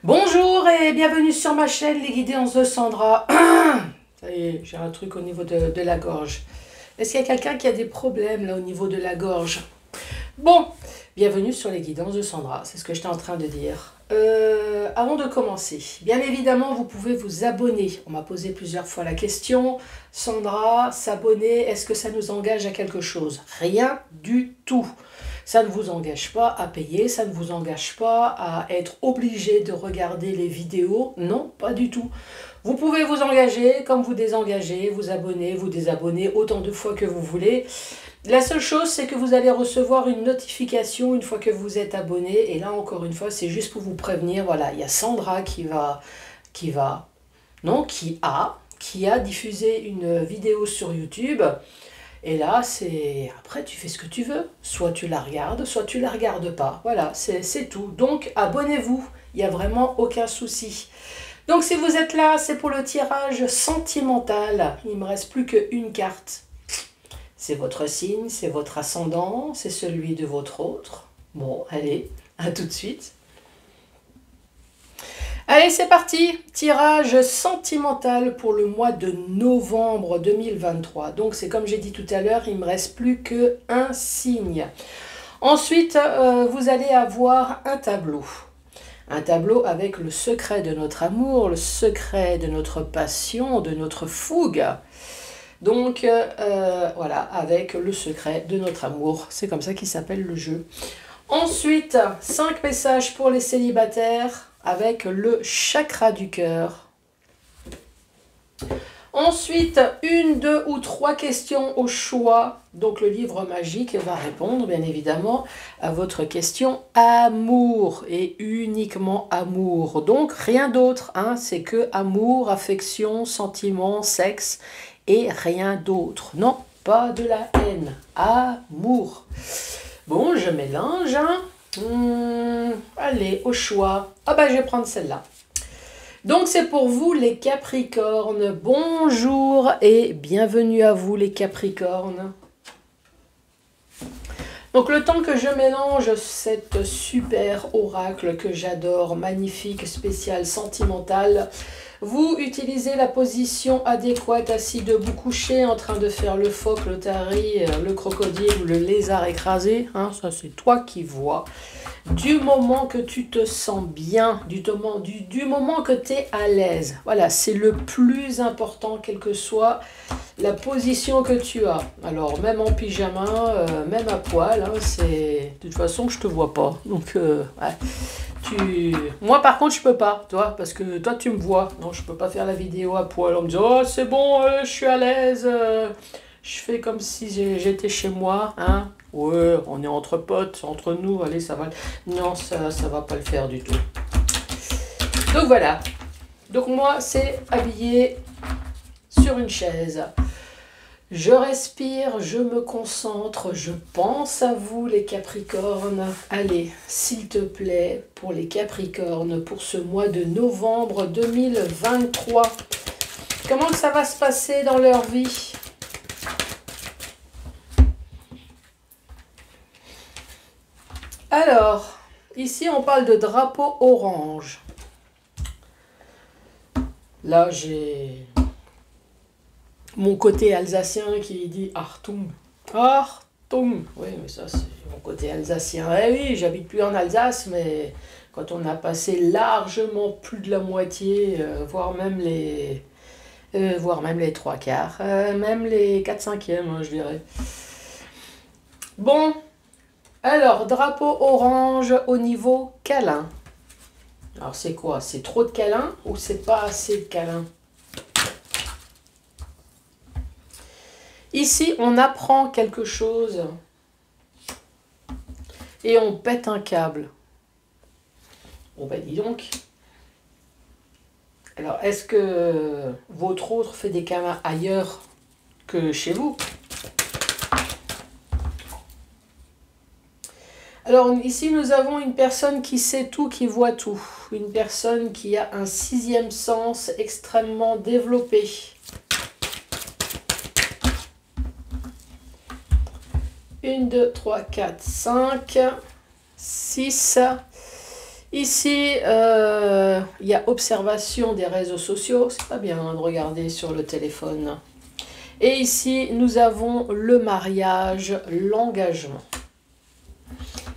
Bonjour et bienvenue sur ma chaîne Les Guidances de Sandra. Ça y est, j'ai un truc au niveau de la gorge. Est-ce qu'il y a quelqu'un qui a des problèmes là au niveau de la gorge? Bon, bienvenue sur Les Guidances de Sandra, c'est ce que j'étais en train de dire. Avant de commencer, bien évidemment, vous pouvez vous abonner. On m'a posé plusieurs fois la question. Sandra, s'abonner, est-ce que ça nous engage à quelque chose? Rien du tout. Ça ne vous engage pas à payer, ça ne vous engage pas à être obligé de regarder les vidéos. Non, pas du tout. Vous pouvez vous engager comme vous désengager, vous abonner, vous désabonner autant de fois que vous voulez. La seule chose, c'est que vous allez recevoir une notification une fois que vous êtes abonné. Et là, encore une fois, c'est juste pour vous prévenir. Voilà, il y a Sandra qui a diffusé une vidéo sur YouTube. Et là, c'est... Après, tu fais ce que tu veux. Soit tu la regardes, soit tu la regardes pas. Voilà, c'est tout. Donc, abonnez-vous. Il n'y a vraiment aucun souci. Donc, si vous êtes là, c'est pour le tirage sentimental. Il ne me reste plus qu'une carte. C'est votre signe, c'est votre ascendant, c'est celui de votre autre. Bon, allez, à tout de suite. Allez, c'est parti. Tirage sentimental pour le mois de novembre 2023. Donc, c'est comme j'ai dit tout à l'heure, il ne me reste plus qu'un signe. Ensuite, vous allez avoir un tableau. Un tableau avec le secret de notre amour, le secret de notre passion, de notre fougue. Donc, voilà, avec le secret de notre amour. C'est comme ça qu'il s'appelle le jeu. Ensuite, 5 messages pour les célibataires avec le chakra du cœur. Ensuite, 1, 2 ou 3 questions au choix. Donc, le livre magique va répondre, bien évidemment, à votre question amour et uniquement amour. Donc, rien d'autre, hein, c'est que amour, affection, sentiment, sexe et rien d'autre. Non, pas de la haine. Amour. Bon, je mélange. Hein. Allez, au choix. Ah ben, je vais prendre celle-là. Donc, c'est pour vous, les Capricornes. Bonjour et bienvenue à vous, les Capricornes. Donc, le temps que je mélange cette super oracle que j'adore, magnifique, spécial, sentimental, vous utilisez la position adéquate, assis debout couché, en train de faire le phoque, le tari, le crocodile ou le lézard écrasé. Hein, ça, c'est toi qui vois. Du moment que tu te sens bien, du moment que tu es à l'aise. Voilà, c'est le plus important, quelle que soit la position que tu as. Alors, même en pyjama, même à poil, hein, c'est... De toute façon, je te vois pas. Donc, ouais. Moi, par contre, je peux pas, toi, parce que toi, tu me vois. Non, je peux pas faire la vidéo à poil en me disant « Oh, c'est bon, je suis à l'aise, je fais comme si j'étais chez moi, hein. Ouais, on est entre potes, entre nous, allez, ça va. » Non, ça va pas le faire du tout. Donc, voilà. Donc, moi, c'est habillé sur une chaise. Je respire, je me concentre, je pense à vous les Capricornes. Allez, s'il te plaît, pour les Capricornes, pour ce mois de novembre 2023, comment que ça va se passer dans leur vie? Alors, ici on parle de drapeau orange. Là, j'ai mon côté alsacien qui dit Achtung, Achtung. Oui, mais ça, c'est mon côté alsacien. Eh oui, j'habite plus en Alsace, mais quand on a passé largement plus de la moitié, voire même les 3/4, même les 4/5, je dirais. Bon, alors, drapeau orange au niveau câlin. Alors, c'est quoi? C'est trop de câlin ou c'est pas assez de câlin? Ici, on apprend quelque chose et on pète un câble. Bon, ben dis donc. Alors, est-ce que votre autre fait des câlins ailleurs que chez vous? Alors, ici, nous avons une personne qui sait tout, qui voit tout. Une personne qui a un 6e sens extrêmement développé. 1, 2, 3, 4, 5, 6. Ici, il y a observation des réseaux sociaux. C'est pas bien hein, de regarder sur le téléphone. Et ici, nous avons le mariage, l'engagement.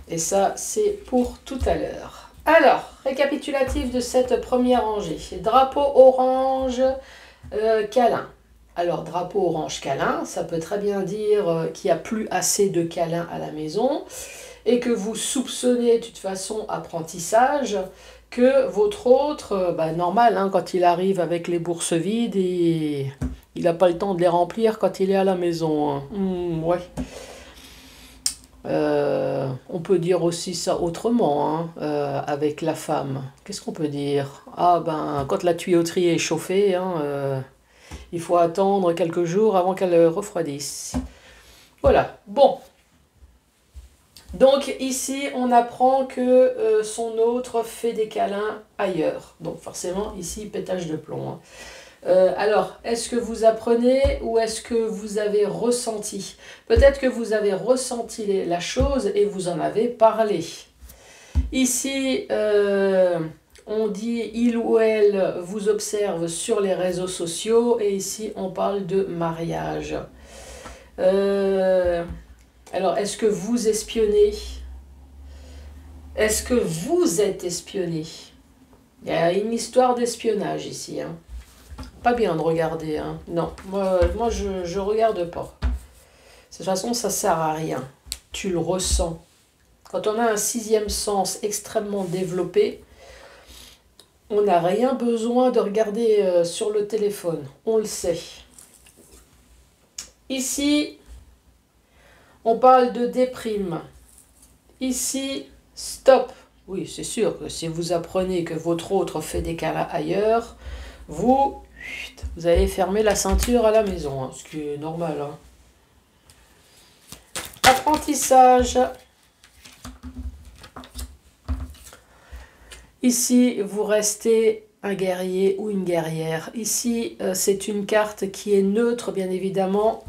Et ça, c'est pour tout à l'heure. Alors, récapitulatif de cette première rangée. Drapeau orange, câlin. Alors, drapeau orange câlin, ça peut très bien dire qu'il n'y a plus assez de câlins à la maison et que vous soupçonnez de toute façon apprentissage que votre autre, normal, hein, quand il arrive avec les bourses vides, il n'a pas le temps de les remplir quand il est à la maison. Hein. Ouais. On peut dire aussi ça autrement, hein, avec la femme. Qu'est-ce qu'on peut dire? Ah ben, quand la tuyauterie est chauffée, hein, il faut attendre quelques jours avant qu'elle refroidisse. Voilà, bon. Donc ici, on apprend que son autre fait des câlins ailleurs. Donc forcément, ici, pétage de plomb. Hein. Alors, est-ce que vous apprenez ou est-ce que vous avez ressenti? Peut-être que vous avez ressenti la chose et vous en avez parlé. Ici, on dit il ou elle vous observe sur les réseaux sociaux et ici, on parle de mariage. Alors, est-ce que vous espionnez? Est-ce que vous êtes espionné? Il y a une histoire d'espionnage ici. Hein. Pas bien de regarder. Hein. Non, moi je regarde pas. De toute façon, ça sert à rien. Tu le ressens. Quand on a un sixième sens extrêmement développé, on n'a rien besoin de regarder sur le téléphone. On le sait. Ici, on parle de déprime. Ici, stop. Oui, c'est sûr que si vous apprenez que votre autre fait des câlins ailleurs, vous allez fermer la ceinture à la maison, hein, ce qui est normal. Hein. Apprentissage. Ici, vous restez un guerrier ou une guerrière. Ici, c'est une carte qui est neutre, bien évidemment.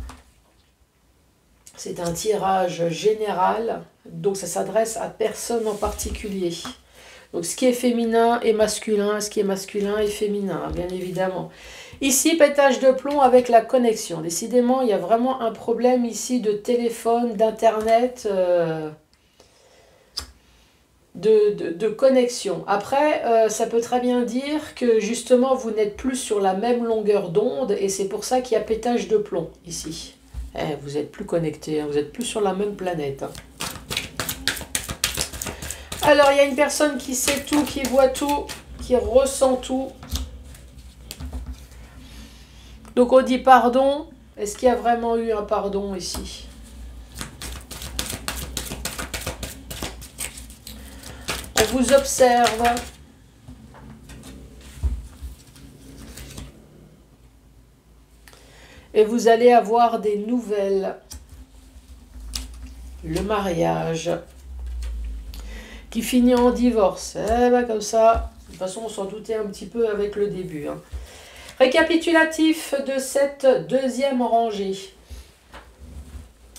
C'est un tirage général, donc ça s'adresse à personne en particulier. Donc ce qui est féminin est masculin, ce qui est masculin est féminin, bien évidemment. Ici, pétage de plomb avec la connexion. Décidément, il y a vraiment un problème ici de téléphone, d'internet, de connexion. Après, ça peut très bien dire que justement, vous n'êtes plus sur la même longueur d'onde et c'est pour ça qu'il y a pétage de plomb ici. Vous n'êtes plus connectés, hein, vous n'êtes plus sur la même planète. Hein. Alors, il y a une personne qui sait tout, qui voit tout, qui ressent tout. Donc, on dit pardon. Est-ce qu'il y a vraiment eu un pardon ici? On vous observe. Et vous allez avoir des nouvelles. Le mariage. Qui finit en divorce. Eh ben comme ça, de toute façon on s'en doutait un petit peu avec le début. Hein. Récapitulatif de cette deuxième rangée.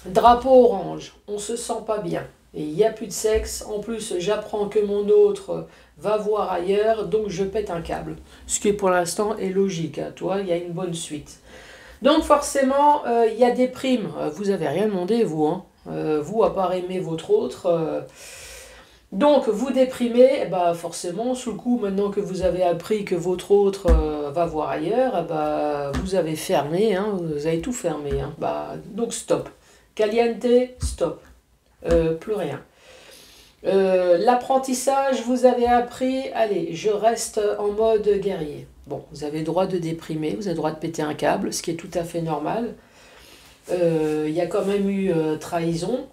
Drapeau orange, on se sent pas bien. Et il n'y a plus de sexe. En plus, j'apprends que mon autre va voir ailleurs, donc je pète un câble. Ce qui pour l'instant est logique. Hein. Toi, il y a une bonne suite. Donc forcément, il y a des primes. Vous n'avez rien demandé, vous. Hein. Vous, à part aimer votre autre... Donc, vous déprimez, eh ben, forcément, sous le coup, maintenant que vous avez appris que votre autre va voir ailleurs, eh ben, vous avez fermé, hein, vous avez tout fermé. Hein, donc, stop. Caliente, stop. Plus rien. L'apprentissage, vous avez appris, allez, je reste en mode guerrier. Bon, vous avez le droit de déprimer, vous avez le droit de péter un câble, ce qui est tout à fait normal. Il y a quand même eu trahison,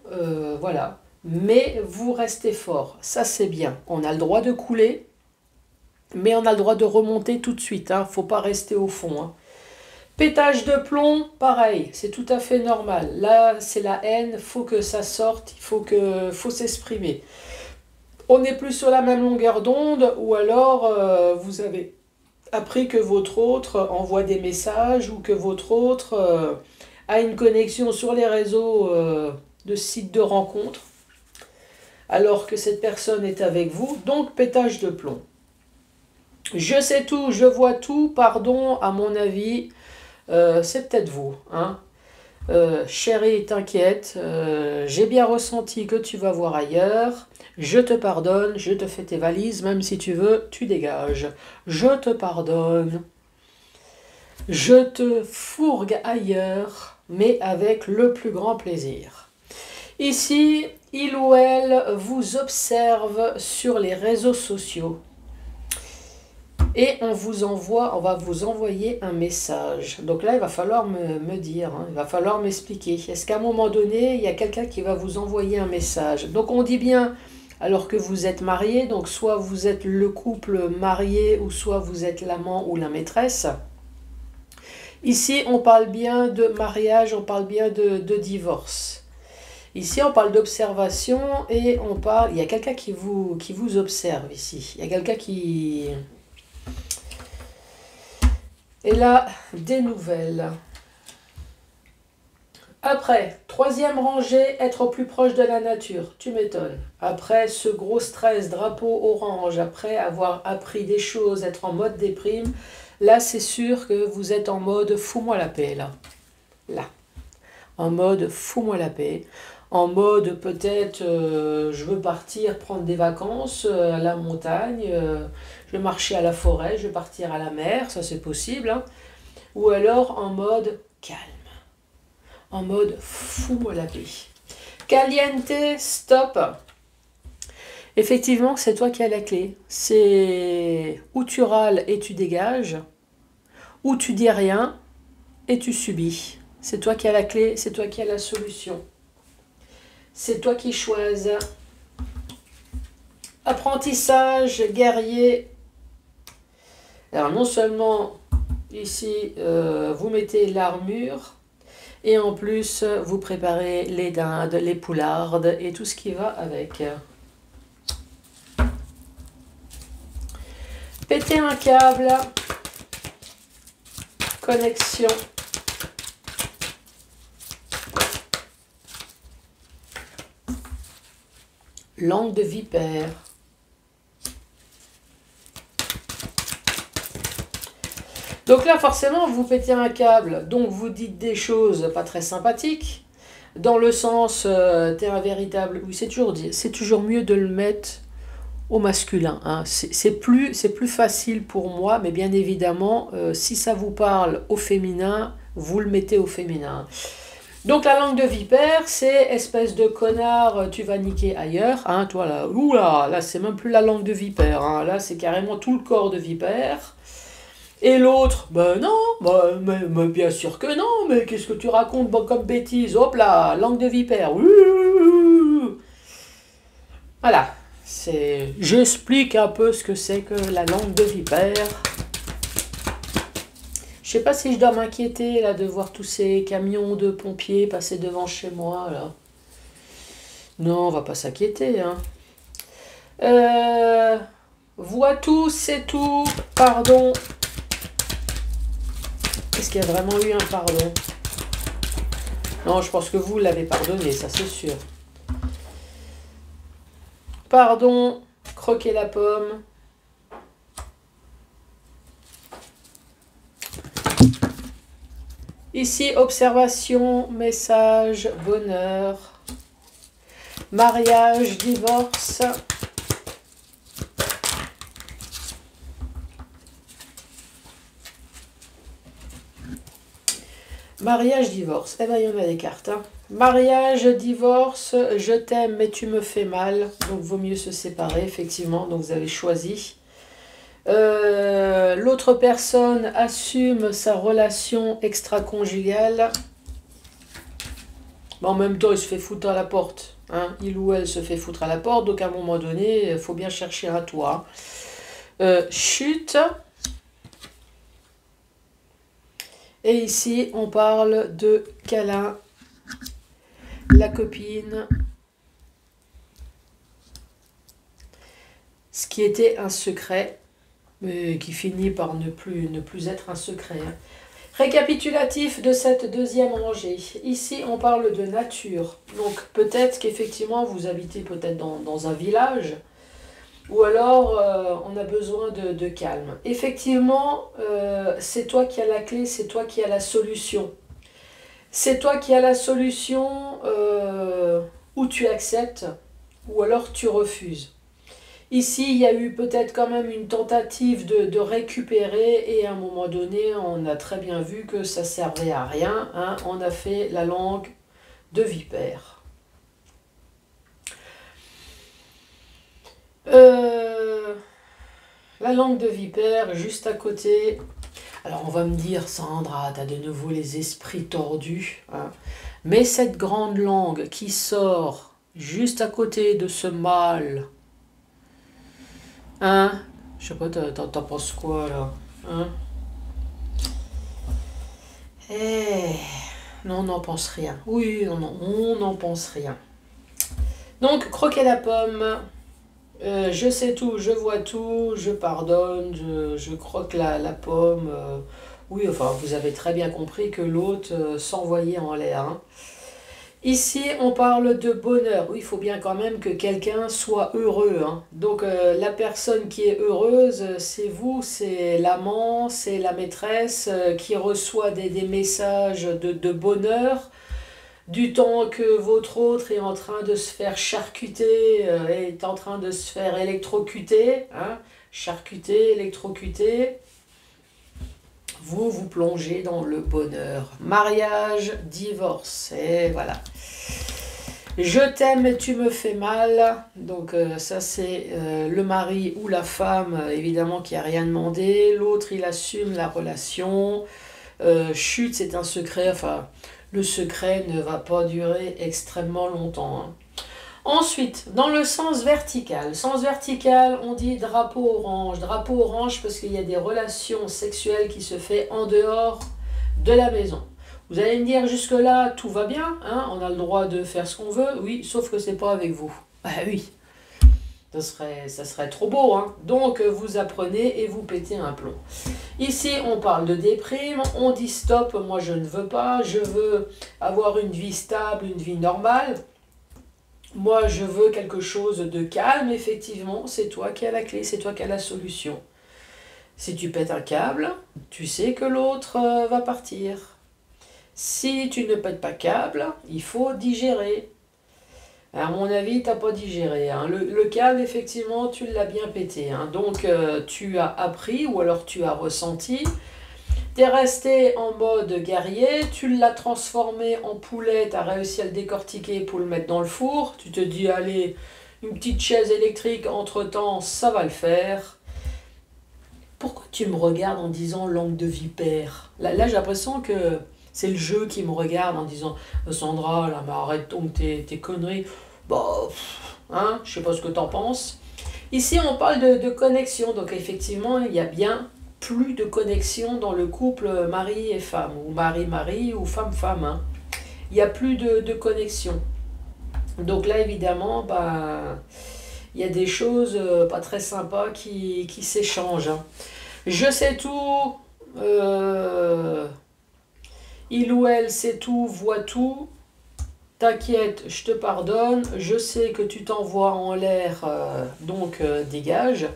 voilà. Mais vous restez fort, ça c'est bien. On a le droit de couler, mais on a le droit de remonter tout de suite. Hein. Faut pas rester au fond. Hein. Pétage de plomb, pareil, c'est tout à fait normal. Là, c'est la haine, faut que ça sorte, faut s'exprimer. On n'est plus sur la même longueur d'onde, ou alors vous avez appris que votre autre envoie des messages, ou que votre autre a une connexion sur les réseaux de sites de rencontres. alors que cette personne est avec vous. Donc, pétage de plomb. Je sais tout, je vois tout, pardon, à mon avis, c'est peut-être vous. Hein. Chérie, t'inquiète, j'ai bien ressenti que tu vas voir ailleurs. Je te pardonne, je te fais tes valises, même si tu veux, tu dégages. Je te pardonne. Je te fourgue ailleurs, mais avec le plus grand plaisir. Ici, il ou elle vous observe sur les réseaux sociaux. Et on va vous envoyer un message. Donc là, il va falloir me dire, hein, il va falloir m'expliquer. Est-ce qu'à un moment donné, il y a quelqu'un qui va vous envoyer un message? Donc on dit bien, alors que vous êtes marié, donc soit vous êtes le couple marié, ou soit vous êtes l'amant ou la maîtresse. Ici, on parle bien de mariage, on parle bien de divorce. Ici, on parle d'observation et on parle... Il y a quelqu'un qui vous observe ici. Il y a quelqu'un qui... Et là, des nouvelles. Après, troisième rangée, être au plus proche de la nature. Tu m'étonnes. Après ce gros stress, drapeau orange, après avoir appris des choses, être en mode déprime, là, c'est sûr que vous êtes en mode fous-moi la paix, là. Là. En mode fous-moi la paix. En mode peut-être je veux partir prendre des vacances à la montagne, je vais marcher à la forêt, je vais partir à la mer, ça c'est possible. Hein. Ou alors en mode calme, en mode fous-moi la paix. Caliente, stop. Effectivement, c'est toi qui as la clé. C'est où tu râles et tu dégages, ou tu dis rien et tu subis. C'est toi qui as la clé, c'est toi qui as la solution. C'est toi qui choisis. Apprentissage, guerrier. Alors non seulement ici, vous mettez l'armure, et en plus, vous préparez les dindes, les poulardes et tout ce qui va avec. Péter un câble. Connexion. Langue de vipère. Donc là, forcément, vous pétez un câble. Donc, vous dites des choses pas très sympathiques. Dans le sens, t'es un véritable... Oui, c'est toujours mieux de le mettre au masculin. Hein. C'est plus facile pour moi, mais bien évidemment, si ça vous parle au féminin, vous le mettez au féminin. Donc la langue de vipère, c'est espèce de connard, tu vas niquer ailleurs. Hein, toi là, oula, là c'est même plus la langue de vipère. Hein, là c'est carrément tout le corps de vipère. Et l'autre, ben non, mais bien sûr que non, mais qu'est-ce que tu racontes comme bêtise? Hop là, langue de vipère. Voilà, j'explique un peu ce que c'est que la langue de vipère. Je sais pas si je dois m'inquiéter là de voir tous ces camions de pompiers passer devant chez moi là. Non, on va pas s'inquiéter. Hein. Vois tout, c'est tout. Pardon. Est-ce qu'il y a vraiment eu un pardon? Non, je pense que vous l'avez pardonné, ça c'est sûr. Pardon, croquer la pomme. Ici, observation, message, bonheur, mariage, divorce. Mariage, divorce. Eh bien, il y en a des cartes. Hein. Mariage, divorce, je t'aime mais tu me fais mal. Donc, vaut mieux se séparer, effectivement. Donc, vous avez choisi. L'autre personne assume sa relation extra-conjugale. Mais en même temps, il se fait foutre à la porte. Hein. Il ou elle se fait foutre à la porte. Donc, à un moment donné, il faut bien chercher un toit. Chute. Et ici, on parle de câlin. La copine. Ce qui était un secret. Mais qui finit par ne plus être un secret. Hein. Récapitulatif de cette deuxième rangée. Ici, on parle de nature. Donc, peut-être qu'effectivement, vous habitez peut-être dans un village, ou alors on a besoin de calme. Effectivement, c'est toi qui as la clé, c'est toi qui as la solution. C'est toi qui as la solution où tu acceptes, ou alors tu refuses. Ici, il y a eu peut-être quand même une tentative de récupérer et à un moment donné, on a très bien vu que ça servait à rien. Hein. On a fait la langue de vipère. La langue de vipère, juste à côté. Alors on va me dire, Sandra, t'as de nouveau les esprits tordus. Hein. Mais cette grande langue qui sort juste à côté de ce mâle, hein? Je sais pas, t'en penses quoi là? Hein? Non, on n'en pense rien. Oui, non, on n'en pense rien. Donc, croquer la pomme. Je sais tout, je vois tout, je pardonne, je croque la pomme. Oui, enfin, vous avez très bien compris que l'autre s'envoyait en l'air. Hein. Ici, on parle de bonheur. Oui, il faut bien quand même que quelqu'un soit heureux. Hein. Donc, la personne qui est heureuse, c'est vous, c'est l'amant, c'est la maîtresse qui reçoit des messages de bonheur, du temps que votre autre est en train de se faire charcuter, est en train de se faire électrocuter. Hein. Charcuter, électrocuter. Vous plongez dans le bonheur. Mariage, divorce. Et voilà. Je t'aime et tu me fais mal. Donc ça c'est le mari ou la femme évidemment qui n'a rien demandé. L'autre il assume la relation. Chut, c'est un secret. Enfin, le secret ne va pas durer extrêmement longtemps. Hein. Ensuite, dans le sens vertical. Sens vertical, on dit drapeau orange. Drapeau orange parce qu'il y a des relations sexuelles qui se font en dehors de la maison. Vous allez me dire, jusque-là, tout va bien, hein, on a le droit de faire ce qu'on veut, oui, sauf que c'est pas avec vous. Bah oui, ça serait trop beau, hein. Donc vous apprenez et vous pétez un plomb. Ici, on parle de déprime, on dit stop, moi je ne veux pas, je veux avoir une vie stable, une vie normale. Moi, je veux quelque chose de calme, effectivement, c'est toi qui as la clé, c'est toi qui as la solution. Si tu pètes un câble, tu sais que l'autre va partir. Si tu ne pètes pas câble, il faut digérer. À mon avis, tu n'as pas digéré. Hein. Le câble, effectivement, tu l'as bien pété. Hein. Donc, tu as appris ou alors tu as ressenti. Tu es resté en mode guerrier, tu l'as transformé en poulet, tu as réussi à le décortiquer pour le mettre dans le four. Tu te dis, allez, une petite chaise électrique, entre-temps, ça va le faire. Pourquoi tu me regardes en disant langue de vipère? Là j'ai l'impression que c'est le jeu qui me regarde en disant Sandra, là, mais arrête donc tes conneries. Bah, hein, je sais pas ce que t'en penses. Ici, on parle de connexion. Donc, effectivement, il y a bien plus de connexion dans le couple mari et femme, ou mari-mari, ou femme-femme. Hein. Il n'y a plus de connexion. Donc là, évidemment, bah, il y a des choses pas très sympas qui s'échangent. Hein. Je sais tout. Il ou elle sait tout, voit tout. T'inquiète, je te pardonne. Je sais que tu t'envoies en l'air, donc dégage.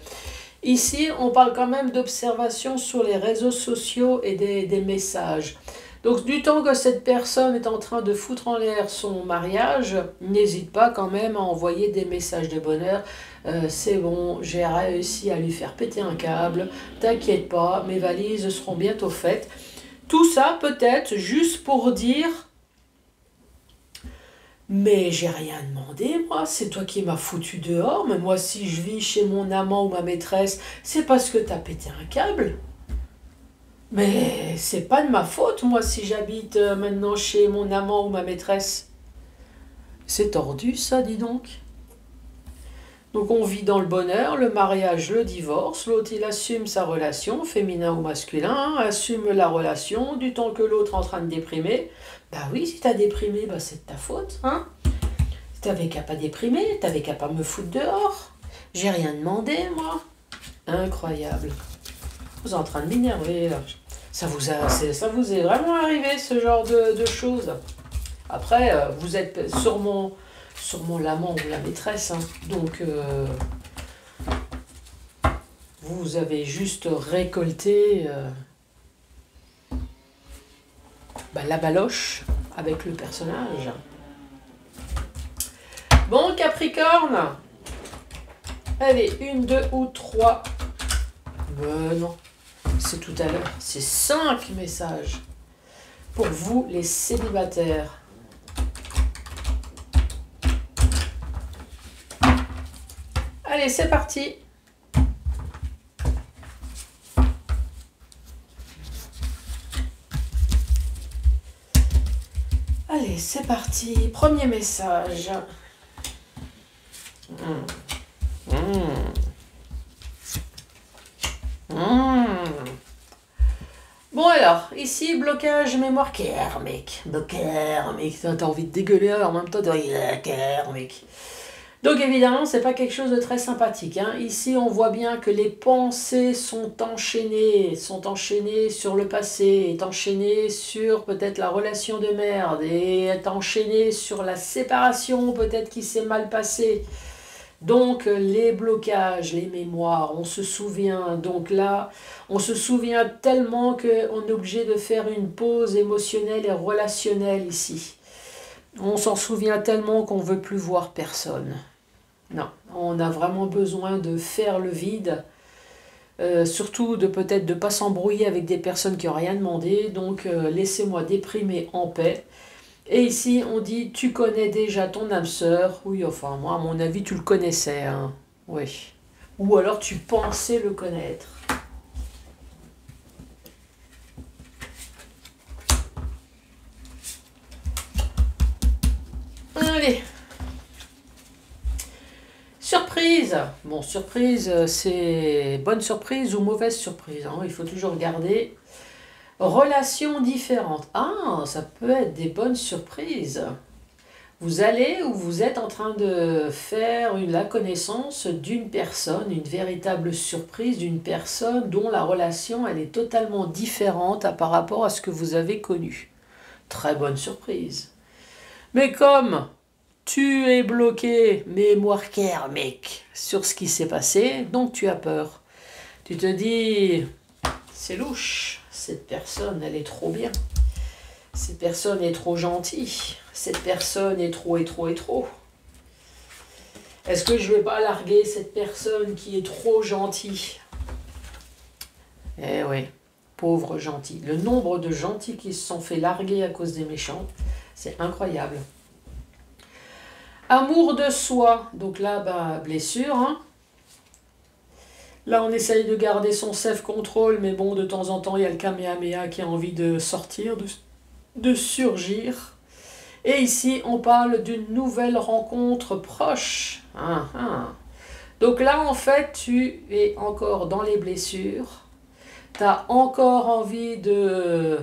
Ici, on parle quand même d'observation sur les réseaux sociaux et des messages. Donc, du temps que cette personne est en train de foutre en l'air son mariage, n'hésite pas quand même à envoyer des messages de bonheur. C'est bon, j'ai réussi à lui faire péter un câble. T'inquiète pas, mes valises seront bientôt faites. Tout ça peut-être juste pour dire « Mais j'ai rien demandé, moi, c'est toi qui m'as foutu dehors, mais moi si je vis chez mon amant ou ma maîtresse, c'est parce que t'as pété un câble. Mais c'est pas de ma faute, moi, si j'habite maintenant chez mon amant ou ma maîtresse. » C'est tordu, ça, dis donc. Donc on vit dans le bonheur, le mariage, le divorce, l'autre il assume sa relation, féminin ou masculin, assume la relation, du temps que l'autre est en train de déprimer. Bah oui, si t'as déprimé, bah c'est de ta faute, hein. T'avais qu'à pas déprimer, t'avais qu'à pas me foutre dehors. J'ai rien demandé, moi. Incroyable. Vous êtes en train de m'énerver, là. Ça vous est vraiment arrivé, ce genre de choses. Après, vous êtes sûrement l'amant ou la maîtresse, hein. Donc, vous avez juste récolté la baloche avec le personnage. Bon, Capricorne. Allez, 1, 2 ou 3. Non, c'est tout à l'heure. C'est 5 messages pour vous, les célibataires. Allez, c'est parti. Allez, c'est parti. Premier message. Bon alors, ici, blocage mémoire karmique. Karmique, t'as envie de dégueuler en même temps, karmique. Donc évidemment, c'est pas quelque chose de très sympathique, hein. Ici, on voit bien que les pensées sont enchaînées sur le passé, est enchaînées sur peut-être la relation de merde, et est enchaînées sur la séparation peut-être qui s'est mal passée. Donc les blocages, les mémoires, on se souvient. Donc là, on se souvient tellement qu'on est obligé de faire une pause émotionnelle et relationnelle ici. On s'en souvient tellement qu'on ne veut plus voir personne. Non, on a vraiment besoin de faire le vide. Surtout de peut-être de ne pas s'embrouiller avec des personnes qui n'ont rien demandé. Donc laissez-moi déprimer en paix. Et ici, on dit, tu connais déjà ton âme sœur. Oui, enfin, moi, à mon avis, tu le connaissais, hein. Oui. Ou alors, tu pensais le connaître. Allez. Surprise. Bon, surprise, c'est bonne surprise ou mauvaise surprise, hein. Il faut toujours regarder. Relations différentes. Ah, ça peut être des bonnes surprises. Vous allez ou vous êtes en train de faire la connaissance d'une personne, une véritable surprise d'une personne dont la relation elle est totalement différente par rapport à ce que vous avez connu. Très bonne surprise. Mais comme tu es bloqué, mémoire karmique, sur ce qui s'est passé, donc tu as peur. Tu te dis, c'est louche. Cette personne, elle est trop bien. Cette personne est trop gentille. Cette personne est trop. Est-ce que je ne vais pas larguer cette personne qui est trop gentille? Eh oui, pauvre gentil. Le nombre de gentils qui se sont fait larguer à cause des méchants, c'est incroyable. Amour de soi. Donc là, blessure, hein. Là, on essaye de garder son self-control, mais bon, de temps en temps, il y a le Kamehameha qui a envie de sortir, de surgir. Et ici, on parle d'une nouvelle rencontre proche. Donc là, en fait, tu es encore dans les blessures. Tu as encore envie de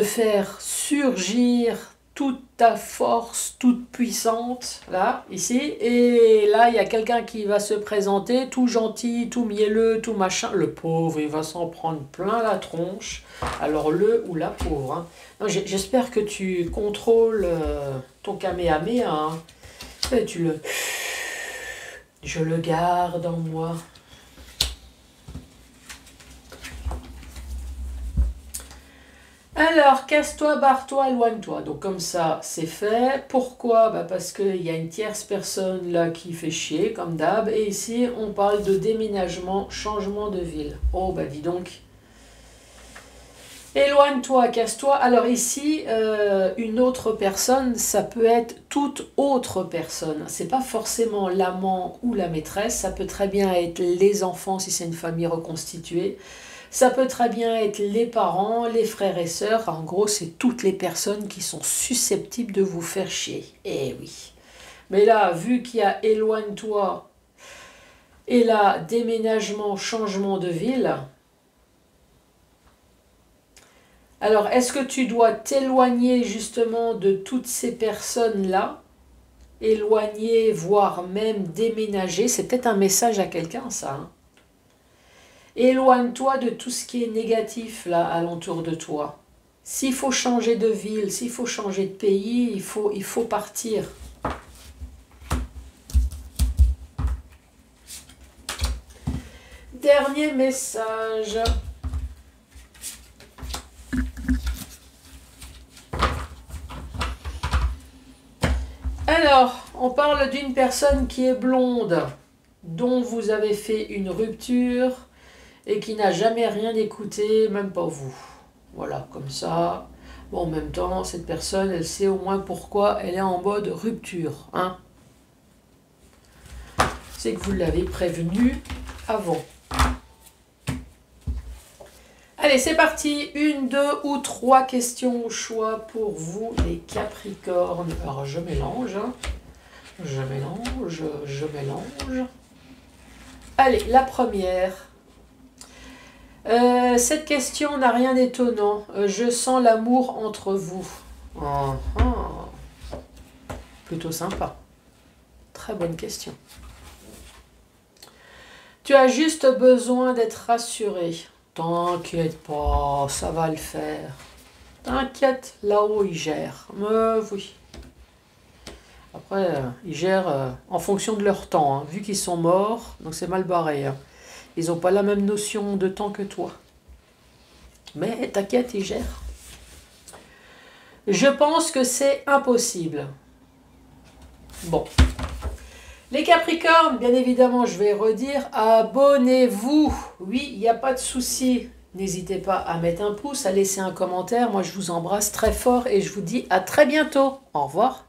faire surgir toute ta force, toute puissante, là, ici. Et là, il y a quelqu'un qui va se présenter, tout gentil, tout mielleux, tout machin. Le pauvre, il va s'en prendre plein la tronche. Alors, le ou la pauvre, hein. J'espère que tu contrôles ton Kamehameha, hein. Et je le garde en moi. Alors, casse-toi, barre-toi, éloigne-toi. Donc comme ça, c'est fait. Pourquoi? Parce qu'il y a une tierce personne là qui fait chier, comme d'hab. Et ici, on parle de déménagement, changement de ville. Oh, dis donc. Éloigne-toi, casse-toi. Alors ici, une autre personne, ça peut être toute autre personne. C'est pas forcément l'amant ou la maîtresse. Ça peut très bien être les enfants si c'est une famille reconstituée. Ça peut très bien être les parents, les frères et sœurs. En gros, c'est toutes les personnes qui sont susceptibles de vous faire chier. Eh oui. Mais là, vu qu'il y a éloigne-toi et là, déménagement, changement de ville. Alors, est-ce que tu dois t'éloigner justement de toutes ces personnes-là? Éloigner, voire même déménager. C'est peut-être un message à quelqu'un, ça, hein. Éloigne-toi de tout ce qui est négatif là alentour de toi. S'il faut changer de ville, s'il faut changer de pays, il faut partir. Dernier message. Alors, on parle d'une personne qui est blonde, dont vous avez fait une rupture et qui n'a jamais rien écouté, même pas vous. Voilà, comme ça. Bon, en même temps, cette personne, elle sait au moins pourquoi elle est en mode rupture. Hein. C'est que vous l'avez prévenu avant. Allez, c'est parti. 1, 2 ou 3 questions au choix pour vous, les Capricornes. Alors, je mélange. Je mélange. Allez, la première. Cette question n'a rien d'étonnant. Je sens l'amour entre vous. Plutôt sympa. Très bonne question. Tu as juste besoin d'être rassuré. T'inquiète pas, ça va le faire. T'inquiète, là-haut, ils gèrent. Oui. Après, ils gèrent en fonction de leur temps. Hein. Vu qu'ils sont morts, donc c'est mal barré. Hein. Ils n'ont pas la même notion de temps que toi. Mais t'inquiète, ils gèrent. Je pense que c'est impossible. Bon. Les Capricornes, bien évidemment, je vais redire, abonnez-vous. Oui, il n'y a pas de souci. N'hésitez pas à mettre un pouce, à laisser un commentaire. Moi, je vous embrasse très fort et je vous dis à très bientôt. Au revoir.